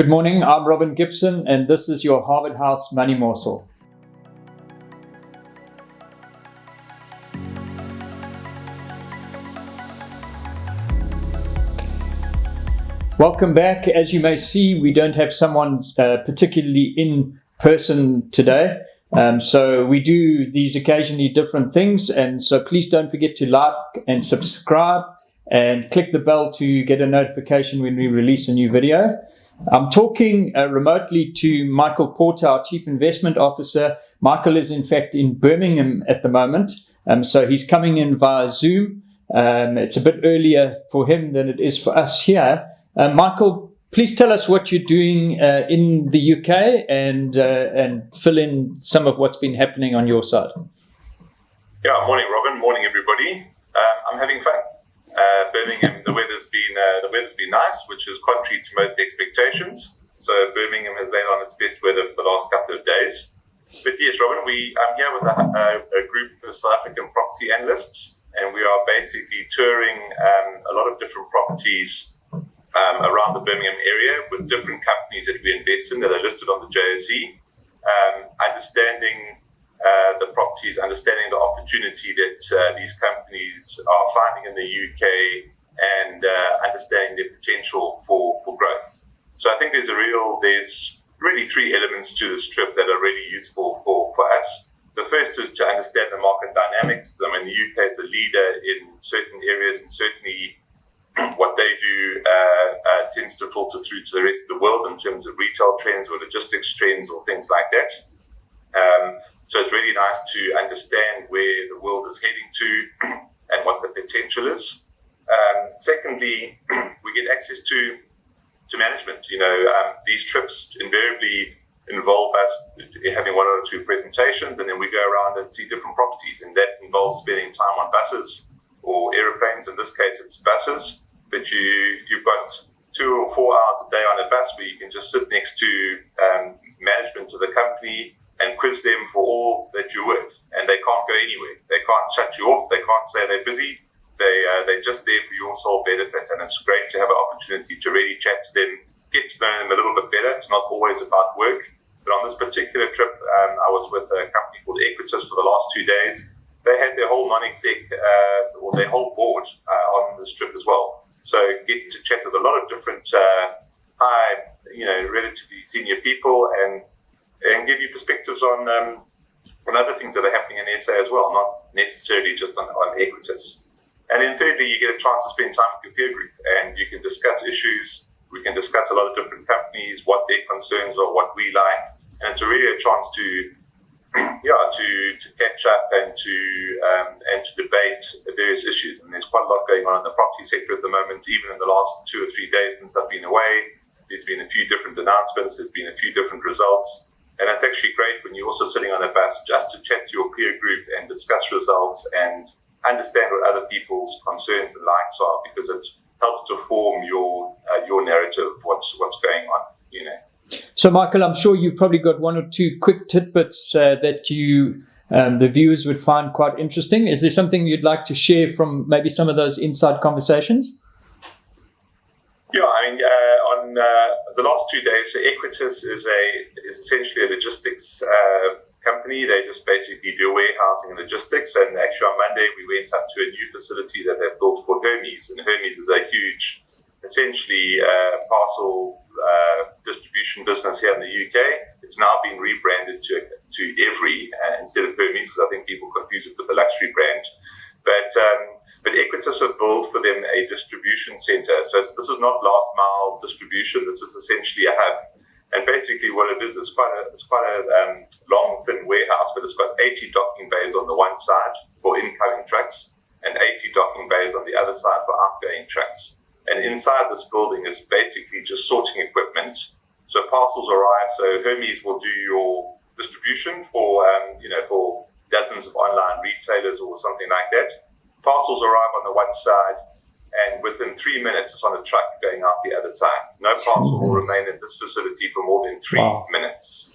Good morning, I'm Robin Gibson, and this is your Harvard House Money Morsel. Welcome back. As you may see, we don't have someone particularly in person today. So we do these occasionally different things, and so please don't forget to like and subscribe and click the bell to get a notification when we release a new video. I'm talking remotely to Michael Porter, our Chief Investment Officer. Michael is in fact in Birmingham at the moment, so he's coming in via Zoom. It's a bit earlier for him than it is for us here. Michael, please tell us what you're doing in the UK and fill in some of what's been happening on your side. Yeah, morning, Robin. Morning, everybody. I'm having fun. Birmingham, the weather's been nice, which is contrary to most expectations. So Birmingham has laid on its best weather for the last couple of days. But yes, Robin, I'm here with a group of South African property analysts, and we are basically touring a lot of different properties around the Birmingham area with different companies that we invest in that are listed on the JSE, understanding the properties, understanding the opportunity that these companies are finding in the UK, and understanding their potential for growth. So I think there's really three elements to this trip that are really useful for us. The first is to understand the market dynamics. I mean, the UK is a leader in certain areas, and certainly what they do tends to filter through to the rest of the world in terms of retail trends or logistics trends or things like that. So it's really nice to understand where the world is heading to and what the potential is. Secondly, we get access to management. These trips invariably involve us having one or two presentations, and then we go around and see different properties, and that involves spending time on buses or aeroplanes. In this case, it's buses, but you've got 2 or 4 hours a day on a bus where you can just sit next to management of the company and quiz them for all that you're worth, and they can't go anywhere. They can't shut you off. They can't say they're busy. They're just there for your sole benefit, and it's great to have an opportunity to really chat to them, get to know them a little bit better. It's not always about work. But on this particular trip, I was with a company called Equitas for the last 2 days. They had their whole non-exec or their whole board on this trip as well. So get to chat with a lot of different relatively senior people and give you perspectives on other things that are happening in SA as well, not necessarily just on Equitas. And then thirdly, you get a chance to spend time with your peer group, and you can discuss issues. We can discuss a lot of different companies, what their concerns are, what we like, and it's really a chance to catch up and to debate various issues. And there's quite a lot going on in the property sector at the moment. Even in the last 2 or 3 days since I've been away, there's been a few different announcements, there's been a few different results, and it's actually great when you're also sitting on a bus just to chat to your peer group and discuss results and understand what other people's concerns and likes are, because it helps to form your narrative of what's going on. So, Michael, I'm sure you've probably got 1 or 2 quick tidbits that the viewers would find quite interesting. Is there something you'd like to share from maybe some of those inside conversations? Yeah, on the last 2 days, so Equitas is essentially a logistics company. They just basically do warehousing and logistics. And actually on Monday, we went up to a new facility that they've built called Hermes. And Hermes is a huge, essentially parcel distribution business here in the UK. It's now been rebranded to Every instead of Hermes, because I think people confuse it with the luxury brand. But Equitas have built for them a distribution center. So this is not last mile distribution. This is essentially a hub. And basically what it is, it's quite a long, thin warehouse, but it's got 80 docking bays on the one side for incoming trucks and 80 docking bays on the other side for outgoing trucks. And inside this building is basically just sorting equipment. So parcels arrive. So Hermes will do your distribution for dozens of online retailers or something like that. Parcels arrive on the one side, and within 3 minutes, it's on a truck going out the other side. No parcel will remain in this facility for more than 3 minutes,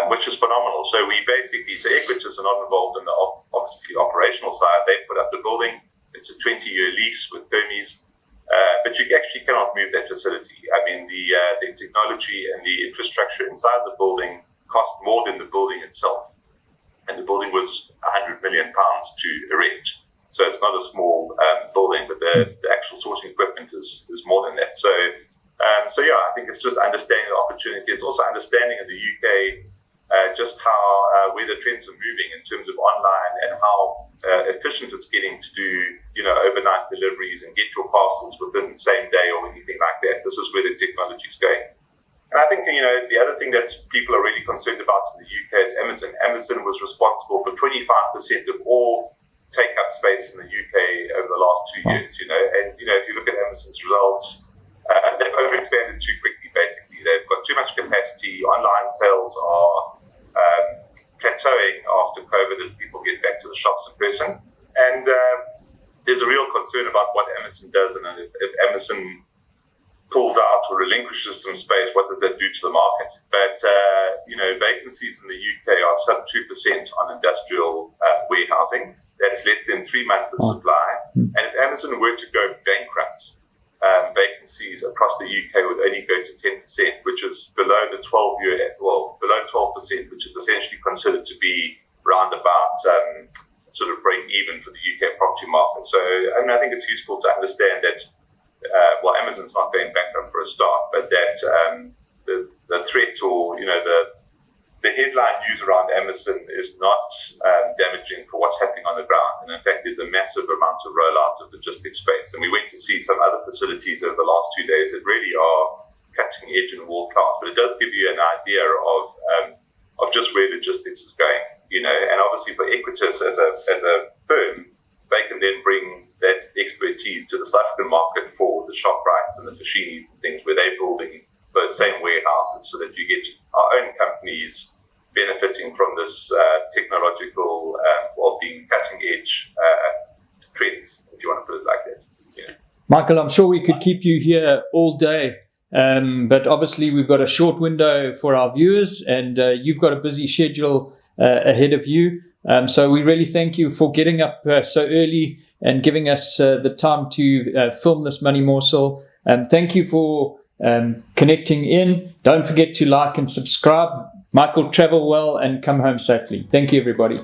which is phenomenal. So Equitas are not involved in the obviously operational side. They put up the building. It's a 20-year lease with Hermes. But you actually cannot move that facility. I mean, the technology and the infrastructure inside the building cost more than the building itself. And the building was £100 million to erect. So it's not a small building, but the actual sorting equipment is more than that. So yeah, I think it's just understanding the opportunity. It's also understanding in the UK just how where the trends are moving in terms of online and how efficient it's getting to do overnight deliveries and get your parcels within the same day or anything like that. This is where the technology is going. And I think the other thing that people are really concerned about in the UK is Amazon. Amazon was responsible for 25% of all take-up space in the UK over the last 2 years. And if you look at Amazon's results, they've overexpanded too quickly. Basically, they've got too much capacity. Online sales are plateauing after COVID as people get back to the shops in person. And there's a real concern about what Amazon does, and if Amazon pulls out or relinquishes some space, what does that do to the market? But vacancies in the UK are sub 2% on industrial warehousing. That's less than 3 months of supply. And if Amazon were to go bankrupt, vacancies across the UK would only go to 10%, which is below the below 12%, which is essentially considered to be round about sort of break even for the UK property market. So I think it's useful to understand that Amazon's not going bankrupt for a start, but that the threat or the headline news around Amazon is not damaging for what's happening on the ground. And in fact, there's a massive amount of rollout of logistics space. And we went to see some other facilities over the last 2 days that really are cutting edge and world class. But it does give you an idea of just where logistics is going. And obviously for Equitas as a firm, they can then bring that expertise to the South African market for the ShopRites and the Fashinis and things where they're building those same warehouses, so that you get our own companies benefiting from this technological being cutting edge trends, if you want to put it like that. Michael, I'm sure we could keep you here all day, but obviously we've got a short window for our viewers, and you've got a busy schedule ahead of you. So we really thank you for getting up so early and giving us the time to film this Money Morsel. Thank you for connecting in. Don't forget to like and subscribe. Michael, travel well and come home safely. Thank you, everybody.